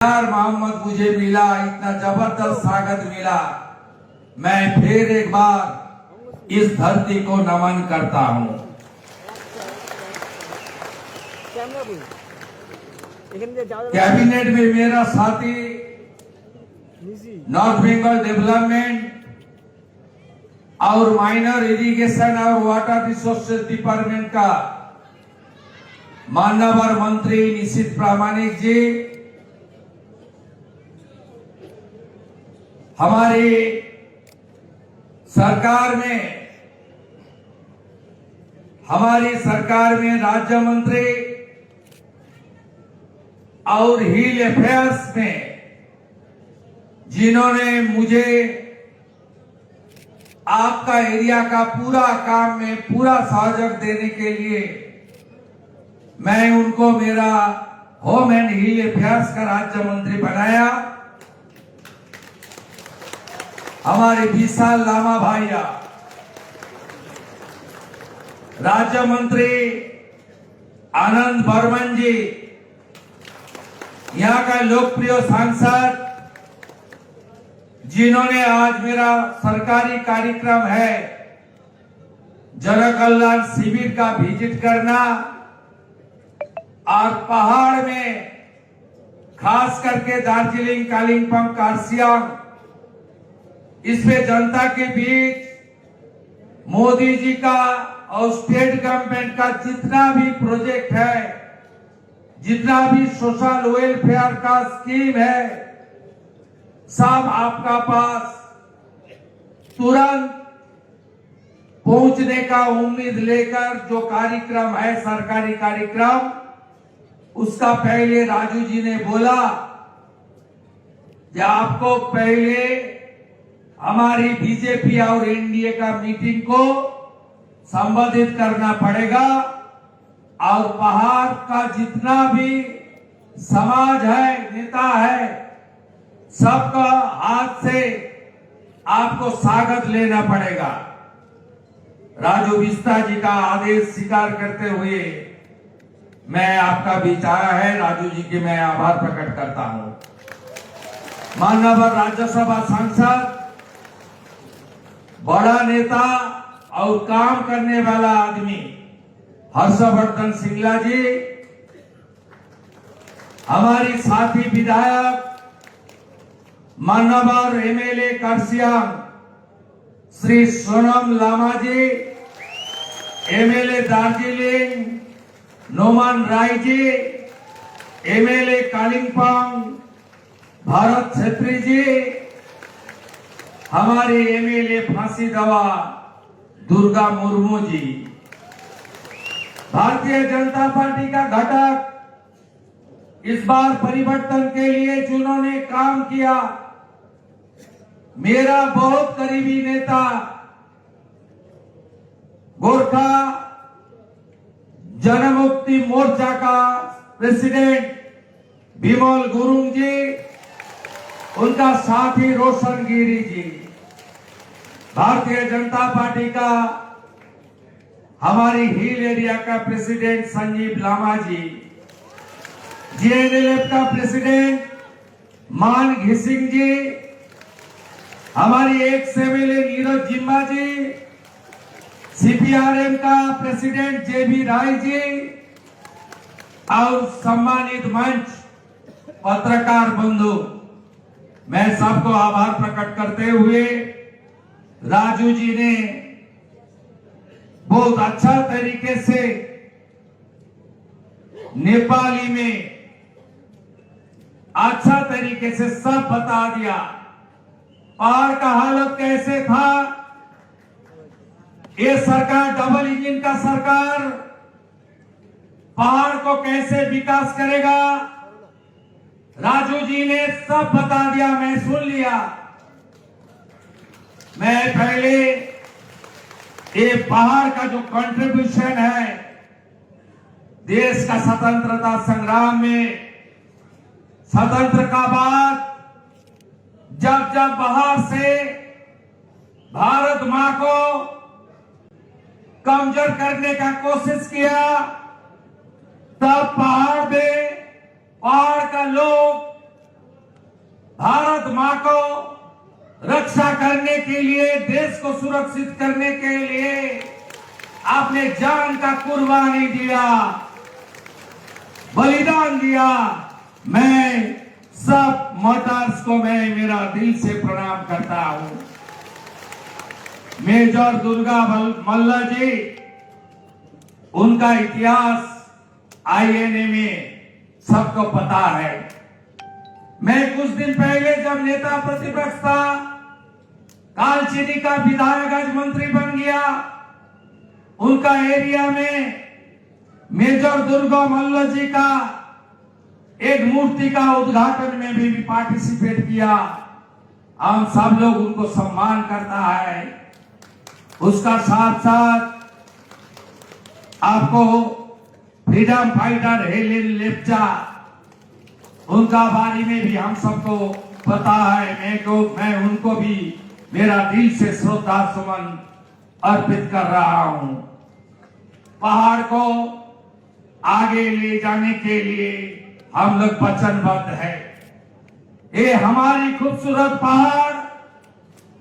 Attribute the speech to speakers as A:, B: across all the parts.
A: यार मोहम्मद मुझे मिला, इतना जबरदस्त स्वागत मिला। मैं फिर एक बार इस धरती को नमन करता हूं। कैबिनेट में मेरा साथी नॉर्थ बंगाल डेवलपमेंट और माइनर इरिगेशन और वाटर रिसोर्सेज डिपार्टमेंट का माननीय मंत्री निशित प्रामाणिक जी, हमारी सरकार में राज्य मंत्री और हिल अफेयर्स में जिन्होंने मुझे आपका एरिया का पूरा काम में पूरा सहयोग देने के लिए, मैं उनको मेरा होम एंड हिल अफेयर्स का राज्य मंत्री बनाया। हमारे विशाल लामा भाइया, राज्य मंत्री आनंद बर्मन जी, यहाँ का लोकप्रिय सांसद जिन्होंने आज मेरा सरकारी कार्यक्रम है जन कल्याण शिविर का विजिट करना और पहाड़ में खास करके दार्जिलिंग, कालिम्पोंग, कार्सियंग, इसमें जनता के बीच मोदी जी का और स्टेट गवर्नमेंट का जितना भी प्रोजेक्ट है, जितना भी सोशल वेलफेयर का स्कीम है, सब आपका पास तुरंत पहुंचने का उम्मीद लेकर जो कार्यक्रम है, सरकारी कार्यक्रम, उसका पहले राजू जी ने बोला कि आपको पहले हमारी बीजेपी और एनडीए का मीटिंग को संबोधित करना पड़ेगा और पहाड़ का जितना भी समाज है, नेता है, सबका हाथ से आपको स्वागत लेना पड़ेगा। राजू बिस्ता जी का आदेश स्वीकार करते हुए मैं आपका विचार है राजू जी की मैं आभार प्रकट करता हूं। माननीय राज्यसभा सांसद, बड़ा नेता और काम करने वाला आदमी हर्षवर्धन सिंगला जी, हमारी साथी विधायक माननीय एमएलए कार्सियंग श्री सोनम लामा जी, एमएलए दार्जिलिंग नोमान राय जी, एमएलए कालिम्पोंग भारत छेत्री जी, हमारे एमएलए फांसी दवा दुर्गा मुर्मू जी, भारतीय जनता पार्टी का घटक इस बार परिवर्तन के लिए जिन्होंने काम किया, मेरा बहुत करीबी नेता गोरखा जनमुक्ति मोर्चा का प्रेसिडेंट विमल गुरुंग जी, उनका साथी रोशन गिरी जी, भारतीय जनता पार्टी का हमारी हिल एरिया का प्रेसिडेंट संजीव लामा जी, जेएनएलएफ का प्रेसिडेंट मान घिसिंग जी, हमारी एक्स एमएलए नीरज जिम्मा जी, सीपीआरएम का प्रेसिडेंट जेबी राय जी और सम्मानित मंच पत्रकार बंधु, मैं सबको आभार प्रकट करते हुए राजू जी ने बहुत अच्छा तरीके से नेपाली में अच्छा तरीके से सब बता दिया। पहाड़ का हालत कैसे था, ये सरकार डबल इंजन का सरकार पहाड़ को कैसे विकास करेगा, राजू जी ने सब बता दिया, मैं सुन लिया। मैं पहले ये पहाड़ का जो कंट्रीब्यूशन है देश का स्वतंत्रता संग्राम में, स्वतंत्र का बाद जब जब बाहर से भारत मां को कमजोर करने का कोशिश किया, तब पहाड़ का लोग भारत माँ को रक्षा करने के लिए, देश को सुरक्षित करने के लिए आपने जान का कुर्बानी दिया, बलिदान दिया। मैं सब मार्टर्स को मैं मेरा दिल से प्रणाम करता हूं। मेजर दुर्गा मल्ल जी, उनका इतिहास आईएनए में सबको पता है। मैं कुछ दिन पहले जब नेता प्रतिपक्ष था, कालचिनी का विधायक आज मंत्री बन गया, उनका एरिया में मेजर दुर्गा मल्ल जी का एक मूर्ति का उद्घाटन में भी पार्टिसिपेट किया। हम सब लोग उनको सम्मान करता है। उसका साथ साथ आपको फ्रीडम फाइटर हेलेन लेप्चा, उनका बारे में भी हम सबको पता है। मैं उनको भी मेरा दिल से श्रद्धा सुमन अर्पित कर रहा हूं। पहाड़ को आगे ले जाने के लिए हम लोग वचनबद्ध है। ये हमारी खूबसूरत पहाड़,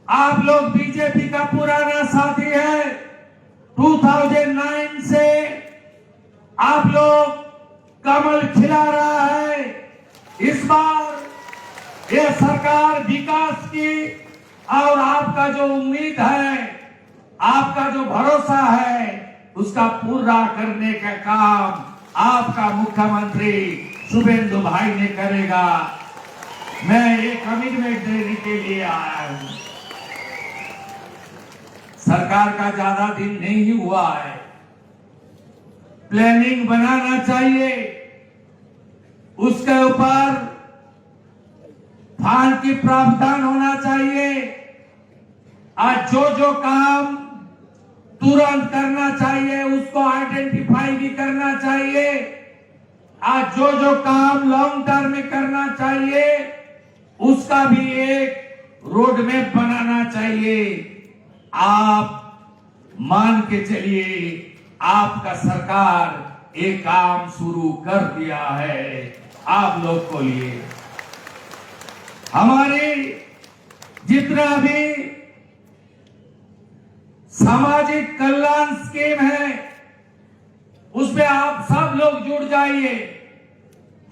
A: आप लोग बीजेपी का पुराना साथी है। 2009 से आप लोग कमल खिला रहा है। इस बार ये सरकार विकास की और आपका जो उम्मीद है, आपका जो भरोसा है, उसका पूरा करने का काम आपका मुख्यमंत्री शुभेंदु भाई ने करेगा। मैं ये कमिटमेंट देने के लिए आया हूं। सरकार का ज्यादा दिन नहीं हुआ है, प्लानिंग बनाना चाहिए, उसके ऊपर फंड की प्रावधान होना चाहिए। आज जो काम तुरंत करना चाहिए उसको आइडेंटिफाई भी करना चाहिए। आज जो काम लॉन्ग टर्म में करना चाहिए उसका भी एक रोड मैप बनाना चाहिए। आप मान के चलिए, आपका सरकार एक काम शुरू कर दिया है आप लोग को लिए। हमारी जितना भी सामाजिक कल्याण स्कीम है उसमें आप सब लोग जुड़ जाइए।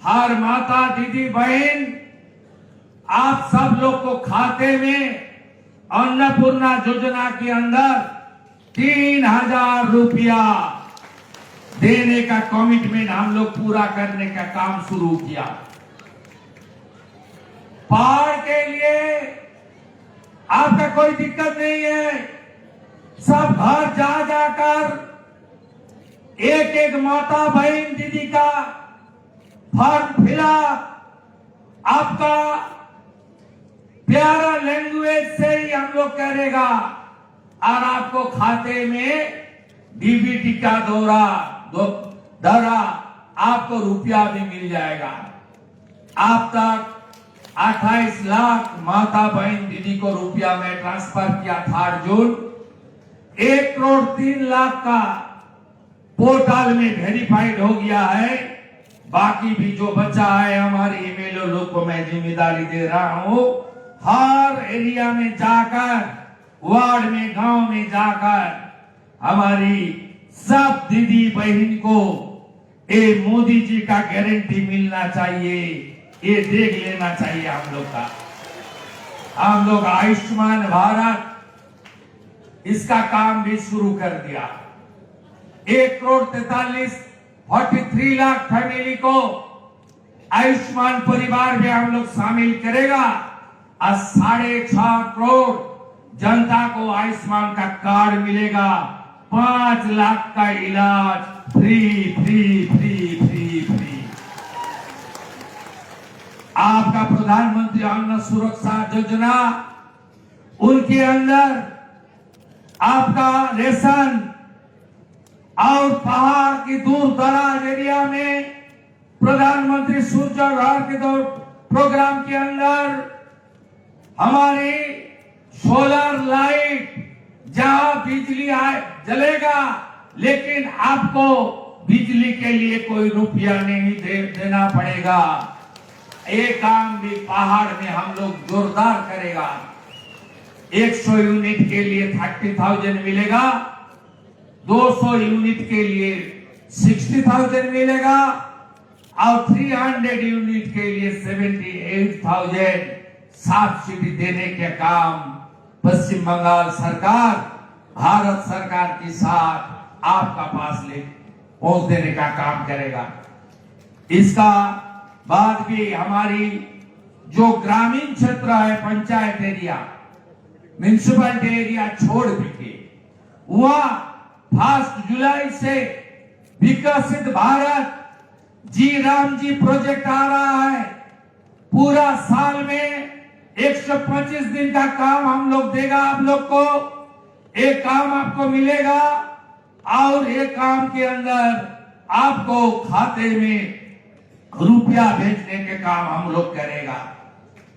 A: हर माता दीदी बहन, आप सब लोग को खाते में अन्नपूर्णा योजना के अंदर 3000 रुपया देने का कमिटमेंट हम लोग पूरा करने का काम शुरू किया। पहाड़ के लिए आपका कोई दिक्कत नहीं है। सब घर जा जाकर एक माता बहन दीदी का फॉर्म फिलअप आपका प्यारा लैंग्वेज से ही हम लोग करेगा और आपको खाते में डीबीटी का द्वारा आपको रुपया भी मिल जाएगा। आप तक 28 लाख माता बहन दीदी को रुपया में ट्रांसफर किया 3 जून। 1,03,00,000 का पोर्टल में वेरीफाइड हो गया है। बाकी भी जो बचा है हमारे एमएलए लोग को मैं जिम्मेदारी दे रहा हूं। हर एरिया में जाकर, वार्ड में, गांव में जाकर हमारी सब दीदी बहन को ये मोदी जी का गारंटी मिलना चाहिए, ये देख लेना चाहिए हम लोग का। हम लोग आयुष्मान भारत इसका काम भी शुरू कर दिया। 1,43 लाख फैमिली को आयुष्मान परिवार में हम लोग शामिल करेगा और 6.5 करोड़ जनता को आयुष्मान का कार्ड मिलेगा। 5 लाख का इलाज free free free free free. आपका प्रधानमंत्री अन्न सुरक्षा योजना, उनके अंदर आपका रेशन और पहाड़ की दूर दराज एरिया में प्रधानमंत्री सूर्य घर के प्रोग्राम के अंदर हमारी सोलर लाइट, जहां बिजली जलेगा लेकिन आपको बिजली के लिए कोई रुपया नहीं देना पड़ेगा। ये काम भी पहाड़ में हम लोग जोरदार करेगा। 100 यूनिट के लिए 30,000 मिलेगा, 200 यूनिट के लिए 60,000 मिलेगा और 300 यूनिट के लिए 78,000 सब्सिडी देने के काम पश्चिम बंगाल सरकार भारत सरकार के साथ आपका पास ले पहुंच देने का काम करेगा। इसका बाद भी हमारी जो ग्रामीण क्षेत्र है, पंचायत एरिया, म्युनिसिपलिटी एरिया छोड़ के वहां 1 जुलाई से विकसित भारत जी राम जी प्रोजेक्ट आ रहा है। पूरा साल में 125 दिन का काम हम लोग देगा आप लोग को। एक काम आपको मिलेगा और एक काम के अंदर आपको खाते में रुपया भेजने के काम हम लोग करेगा।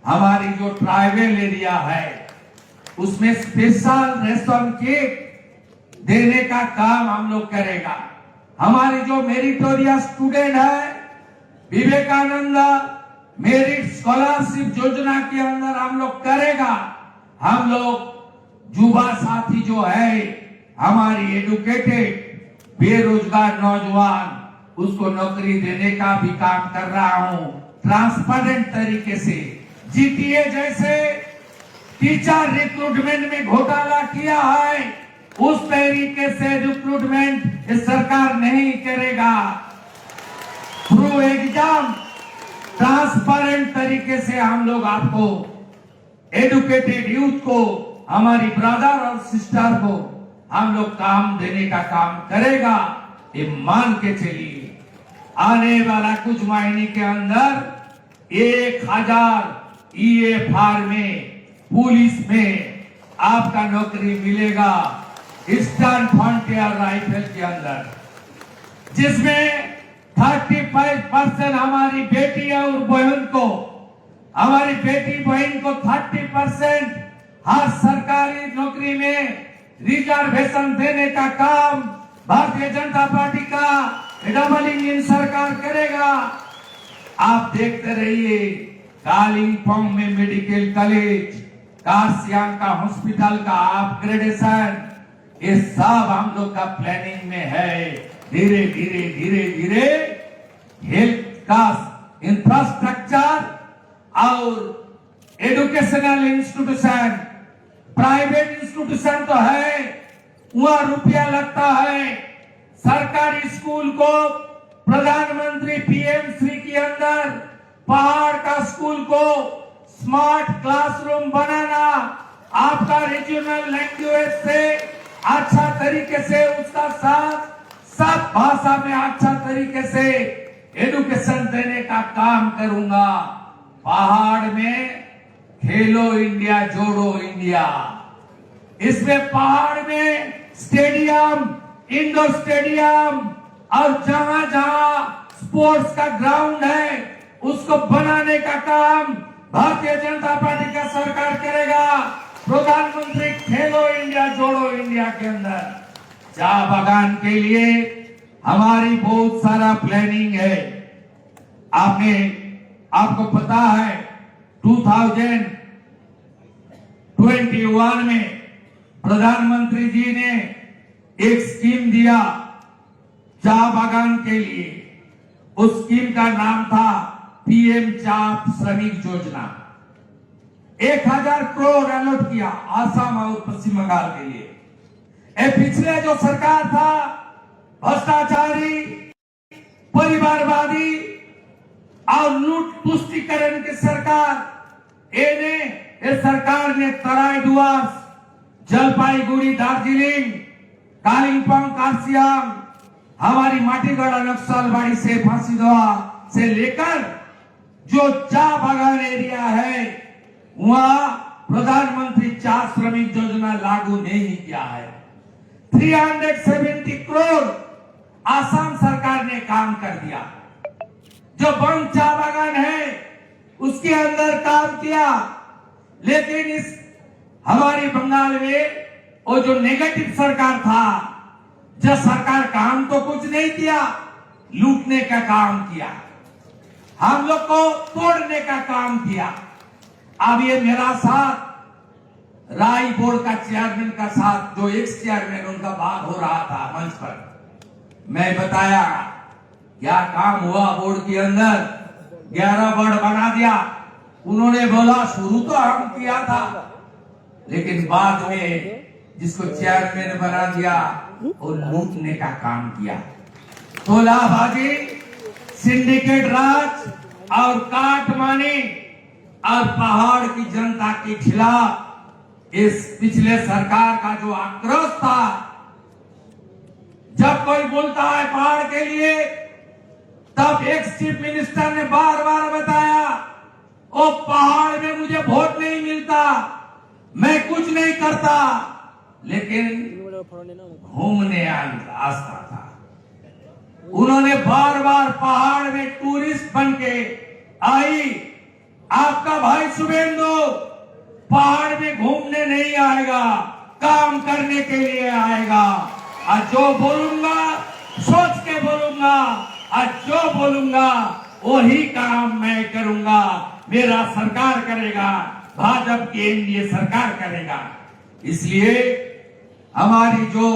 A: हमारी जो ट्राइबल एरिया है उसमें स्पेशल रेशन किट देने का काम हम लोग करेगा। हमारी जो मेरिटोरियस स्टूडेंट है, विवेकानंद मेरिट स्कॉलरशिप योजना के अंदर हम लोग करेगा। हम लोग युवा साथी जो है, हमारी एडुकेटेड बेरोजगार नौजवान, उसको नौकरी देने का भी काम कर रहा हूं ट्रांसपेरेंट तरीके से। जीटीए जैसे टीचर रिक्रूटमेंट में घोटाला किया है, उस तरीके से रिक्रूटमेंट इस सरकार नहीं करेगा। थ्रू एग्जाम ट्रांसपेरेंट तरीके से हम लोग आपको एडुकेटेड यूथ को, हमारी ब्रदर और सिस्टर को हम लोग काम देने का काम करेगा। ये मान के चलिए आने वाला कुछ महीने के अंदर 1000 EFR में, पुलिस में आपका नौकरी मिलेगा, ईस्टर्न फ्रंटियर राइफल के अंदर, जिसमें 35% हमारी बेटी और बहन को, हमारी बेटी बहन को 30% हर सरकारी नौकरी में रिजर्वेशन देने का काम भारतीय जनता पार्टी का डबल इंजन सरकार करेगा। आप देखते रहिए, कालिम्पोंग में मेडिकल कॉलेज, कासियांग का हॉस्पिटल का अपग्रेडेशन, ये सब हम लोग का प्लानिंग में है। धीरे धीरे धीरे धीरे हेल्थ का इंफ्रास्ट्रक्चर और एजुकेशनल इंस्टीट्यूशन, प्राइवेट इंस्टीट्यूशन तो है, वहां रुपया लगता है। सरकारी स्कूल को प्रधानमंत्री PM श्री के अंदर पहाड़ का स्कूल को स्मार्ट क्लासरूम बनाना, आपका रीजनल लैंग्वेज से अच्छा तरीके से उसका साथ सब भाषा में अच्छा तरीके से एजुकेशन देने का काम करूंगा। पहाड़ में खेलो इंडिया जोड़ो इंडिया, इसमें पहाड़ में स्टेडियम, इंडोर स्टेडियम और जहां जहां स्पोर्ट्स का ग्राउंड है उसको बनाने का काम भारतीय जनता पार्टी का सरकार करेगा। प्रधानमंत्री खेलो इंडिया जोड़ो इंडिया के अंदर चाय बागान के लिए हमारी बहुत सारा प्लानिंग है। आपको पता है 2021 में प्रधानमंत्री जी ने एक स्कीम दिया चाय बागान के लिए। उस स्कीम का नाम था PM चाप श्रमिक योजना। 1000 करोड़ अलॉट किया आसाम और पश्चिम बंगाल के लिए। पिछले जो सरकार था, भ्रष्टाचारी, परिवारवादी और लूट तुष्टिकरण की सरकार, इस सरकार ने तराई डुवर्स, जलपाईगुड़ी, दार्जिलिंग, कालिम्पोंग, कासियांग, हमारी माटीगढ़ नक्सलबाड़ी से फांसीदोआ से लेकर जो चाय बागान एरिया है वहां प्रधानमंत्री चाय श्रमिक योजना लागू नहीं किया है। 370 करोड़ आसाम सरकार ने काम कर दिया। जो बंद चाय बागान है उसके अंदर काम किया, लेकिन इस हमारी बंगाल में वो जो नेगेटिव सरकार था, जो सरकार काम तो कुछ नहीं किया, लूटने का काम किया। हम लोग को तोड़ने का काम किया। अब ये मेरा साथ राई बोर्ड का चेयरमैन का साथ, जो एक्स चेयरमैन उनका बात हो रहा था मंच पर, मैं बताया क्या काम हुआ बोर्ड के अंदर। 11 बोर्ड बना दिया। उन्होंने बोला शुरू तो हम किया था, लेकिन बाद में जिसको चेयरमैन बना दिया वो लूटने का काम किया। तोलाबाजी, सिंडिकेट राज और काटमानी और पहाड़ की जनता के खिलाफ इस पिछले सरकार का जो आक्रोश था, जब कोई बोलता है पहाड़ के लिए, तब एक्स चीफ मिनिस्टर ने बार बार बताया ओ पहाड़ में मुझे वोट नहीं मिलता, मैं कुछ नहीं करता, लेकिन घूमने आस्था था। उन्होंने बार बार पहाड़ में टूरिस्ट बन के आई। आपका भाई शुभेंदु पहाड़ में घूमने नहीं आएगा, काम करने के लिए आएगा। और जो बोलूंगा सोच के बोलूंगा, और जो बोलूंगा वही काम मैं करूंगा। मेरा सरकार करेगा, भाजपा की एनडीए सरकार करेगा। इसलिए हमारी जो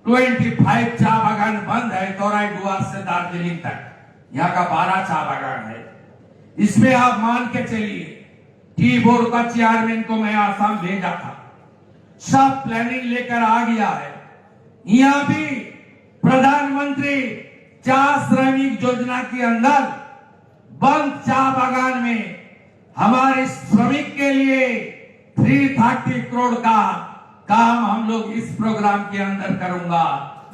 A: 25 चाय बागान बंद है, तोराई डुआर से दार्जिलिंग तक, यहाँ का 12 चाय बागान है। इसमें आप मान के चलिए, टी बोर्ड का चेयरमैन को मैं आसाम भेजा था, सब प्लानिंग लेकर आ गया है। यहाँ भी प्रधानमंत्री चाय श्रमिक योजना के अंदर बंद चाय बागान में हमारे श्रमिक के लिए 330 करोड़ का काम हम लोग इस प्रोग्राम के अंदर करूंगा।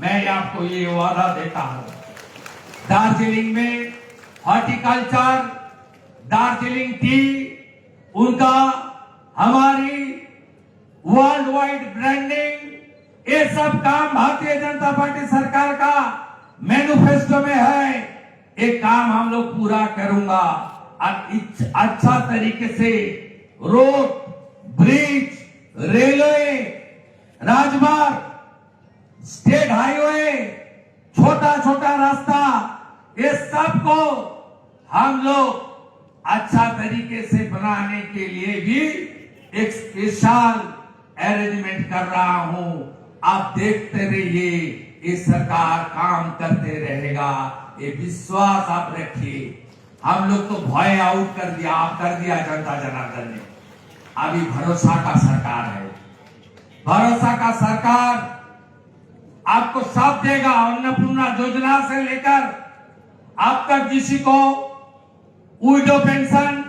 A: मैं आपको ये वादा देता हूं। दार्जिलिंग में हॉर्टिकल्चर, दार्जिलिंग टी, उनका हमारी वर्ल्ड वाइड ब्रांडिंग, ये सब काम भारतीय जनता पार्टी सरकार का मैनिफेस्टो में है। ये काम हम लोग पूरा करूंगा और अच्छा तरीके से रोड, ब्रिज, रेलवे, राजमार्ग, स्टेट हाईवे, छोटा छोटा रास्ता, ये सब को हम लोग अच्छा तरीके से बनाने के लिए भी एक स्पेशल अरेंजमेंट कर रहा हूं। आप देखते रहिए, ये सरकार काम करते रहेगा, ये विश्वास आप रखिए। हम लोग तो भय आउट कर दिया, आप कर दिया जनता जनार्दन ने। अभी भरोसा का सरकार है। भरोसा का सरकार आपको सब देगा। अन्नपूर्णा योजना से लेकर अब तक किसी को window pension,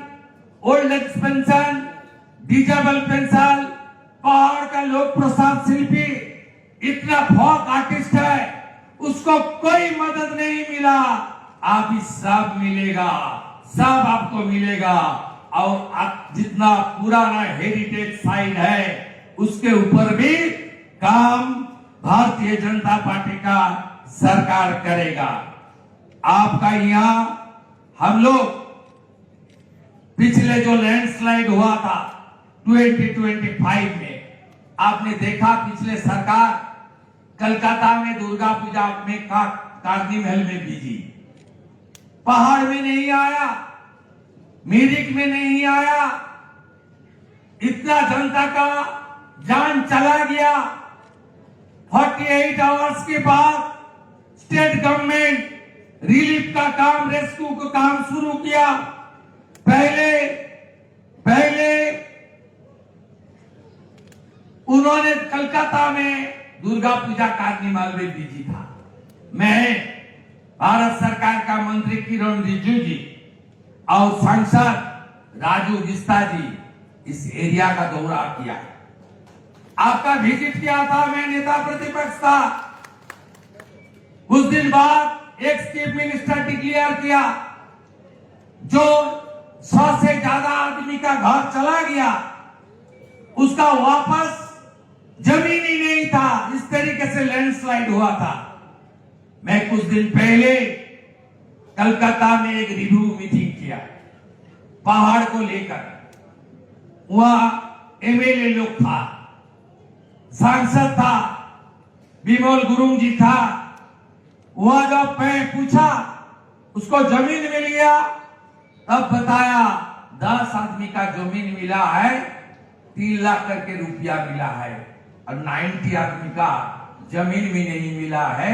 A: old age pension, disable pension, पहाड़ का लोक प्रसाद शिल्पी इतना फोक आर्टिस्ट है, उसको कोई मदद नहीं मिला। अभी सब मिलेगा, सब आपको मिलेगा। और जितना पुराना हेरिटेज साइट है उसके ऊपर भी काम भारतीय जनता पार्टी का सरकार करेगा। आपका यहाँ हम लोग पिछले जो लैंडस्लाइड हुआ था 2025 में, आपने देखा पिछले सरकार कलकत्ता में दुर्गा पूजा में कार्निवल में बिजी, पहाड़ में नहीं आया, मिरिक में नहीं आया। इतना जनता का जान चला गया। 48 आवर्स के बाद स्टेट गवर्नमेंट रिलीफ का काम, रेस्क्यू का काम शुरू किया। पहले उन्होंने कलकत्ता में दुर्गा पूजा कार्निवल में बिजी था। मैं भारत सरकार का मंत्री किरण रिजिजू जी और सांसद राजू बिस्ता जी इस एरिया का दौरा किया। आपका विजिट किया था, मैं नेता प्रतिपक्ष था। कुछ दिन बाद एक्स चीफ मिनिस्टर डिक्लेयर किया, जो 100 से ज्यादा आदमी का घर चला गया, उसका वापस जमीन ही नहीं था। इस तरीके से लैंडस्लाइड हुआ था। मैं कुछ दिन पहले कलकत्ता में एक रिव्यू मीटिंग किया पहाड़ को लेकर। वहां एमएलए लोग था, सांसद था, विमल गुरुंग जी था। वहां जब मैं पूछा उसको जमीन मिल गया, तब बताया 10 आदमी का जमीन मिला है, 3 लाख करके रुपया मिला है, और 90 आदमी का जमीन भी नहीं मिला है,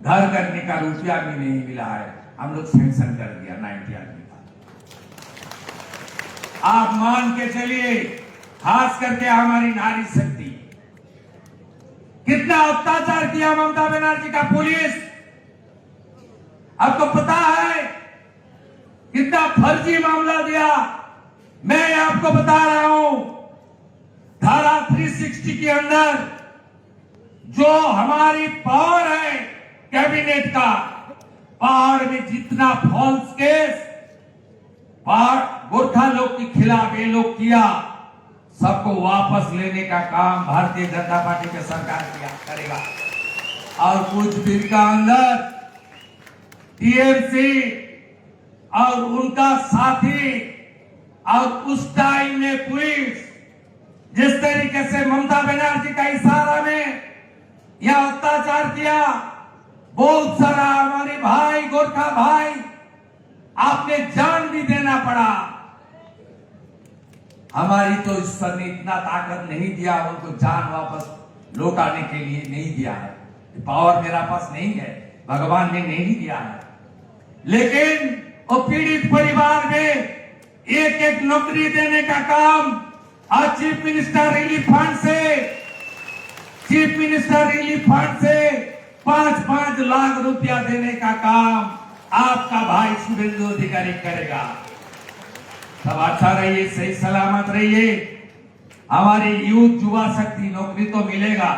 A: घर करने का रुपया भी नहीं मिला है। हम लोग सैंक्शन कर दिया 90 आदमी का। आप मान के चलिए, खास करके हमारी नारी शक्ति, कितना अत्याचार किया ममता बनर्जी का पुलिस। आपको पता है कितना फर्जी मामला दिया। मैं आपको बता रहा हूं, धारा 360 के अंदर जो हमारी पावर है कैबिनेट का, पावर में जितना फॉल्स केस गोरखा लोग के खिलाफ ये लोग किया, सबको वापस लेने का काम भारतीय जनता पार्टी की सरकार किया करेगा। और कुछ दिन का अंदर टीएमसी और उनका साथी और उस टाइम में पुलिस जिस तरीके से ममता बनर्जी का इशारा में यह अत्याचार किया, बहुत सारा हमारे भाई गोरखा भाई आपने जान भी देना पड़ा। हमारी तो ईश्वर ने इतना ताकत नहीं दिया, उनको जान वापस लौटाने के लिए नहीं दिया है। पावर मेरा पास नहीं है, भगवान ने नहीं दिया है। लेकिन वो पीड़ित परिवार में एक एक नौकरी देने का काम आज चीफ मिनिस्टर रिलीफ फंड से 5-5 लाख रुपया देने का काम आपका भाई शुभेंदु अधिकारी करेगा। सब अच्छा रहिए, सही सलामत रहिए। हमारी यूथ युवा शक्ति, नौकरी तो मिलेगा,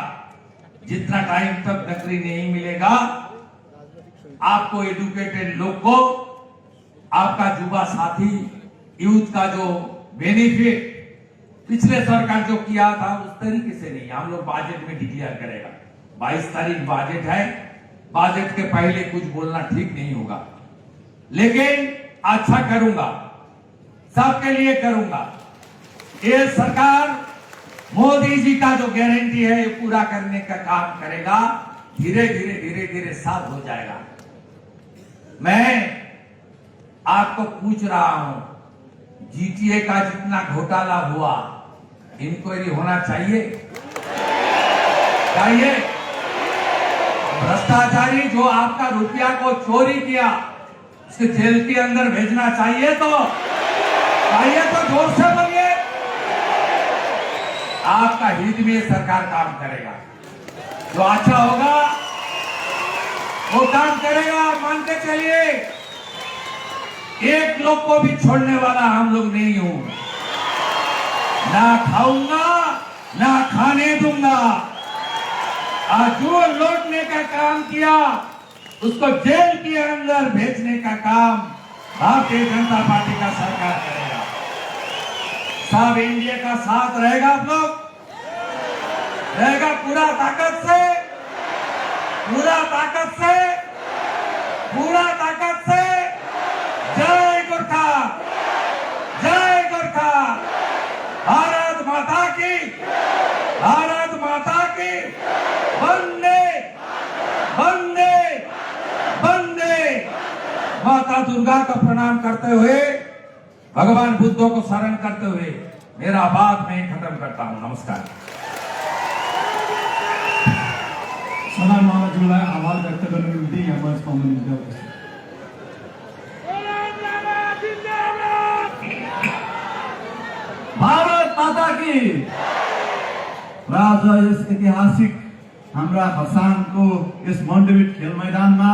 A: जितना टाइम तक नौकरी नहीं मिलेगा आपको एजुकेटेड लोग को, आपका युवा साथी यूथ का जो बेनिफिट पिछले सरकार जो किया था उस तरीके से नहीं, हम लोग बजट में डिक्लेयर करेगा। 22 तारीख बजट है, बजट के पहले कुछ बोलना ठीक नहीं होगा, लेकिन अच्छा करूंगा, सबके लिए करूंगा। ये सरकार मोदी जी का जो गारंटी है ये पूरा करने का काम करेगा। धीरे धीरे सब हो जाएगा। मैं आपको पूछ रहा हूं, जीटीए का जितना घोटाला हुआ, इंक्वायरी होना चाहिए? भ्रष्टाचारी जो आपका रुपया को चोरी किया उसके जेल के अंदर भेजना चाहिए तो जोर से बोलिए। आपका हित में सरकार काम करेगा, जो अच्छा होगा वो काम करेगा। मान के चलिए, एक लोग को भी छोड़ने वाला हम लोग नहीं हूं, ना खाऊंगा ना खाने दूंगा। और जो लौटने का काम किया उसको जेल के अंदर भेजने का काम भारतीय जनता पार्टी का सरकार करेगा। सब इंडिया का साथ रहेगा, आप लोग रहेगा पूरा ताकत से। जय गोरखा, जय गोरखा। भारत माता की वंदे वंदे वंदे। माता दुर्गा को प्रणाम करते हुए, भगवान बुद्ध को शरण करते हुए मेरा बात मैं खत्म करता हूं। नमस्कार।
B: सदन महाराजलाई आभार व्यक्त गर्नको निम्ति यहाँ मञ्चमा हुनुहुन्थ्यो। भारत माता की। र आज यस ऐतिहासिक हाम्रा खरसाङको यस मण्डपित खेल मैदानमा